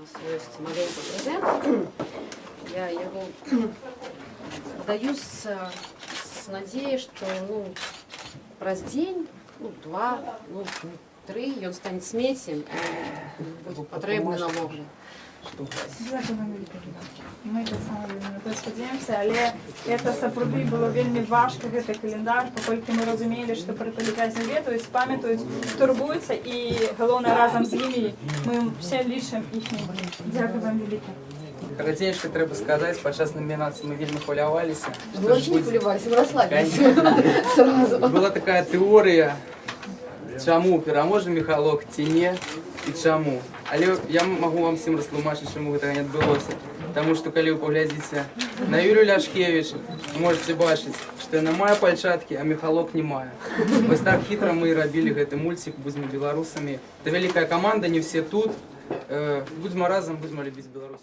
нас ёсць маленькі прэзент. Я яго даю з надзеяй, што праз дзень, 2, 3 ён стане смеццем і будзе патрэбны на вогляд. Дякую вам вялікі. Мы таксама вельмі на то спадзяемся, але гэта сапраўды было вельмі важка, гэты календар, паколькі мы разумелі, што пра палітвязні ведаюць, памятаюць, турбуюцца і галоўна разам з імі мы ўсе лічым іхні. Дзякую вам вялікі. Карацей, што трэба сказаць, падчас намінацыі мы вельмі хваляваліся. Мы очень не хваляваліся, мы расслабіліся сразу. Была такая тэорыя, чаму пераможа Міхалок ці не і чаму. Але я магу вам всім растлумачыць, чаму гэтага не адбылося. Таму што калі вы паглядзіце на Юлію Ляшкевіч, вы можете бачыць, што яна мае пальчаткі, а Міхалок не мае. Вось так хітра мы і рабілі гэты мульцік, будзьма беларусамі. Гэта вялікая каманда, не ўсе тут. Будзьма разам, будзьма любіць Беларусь.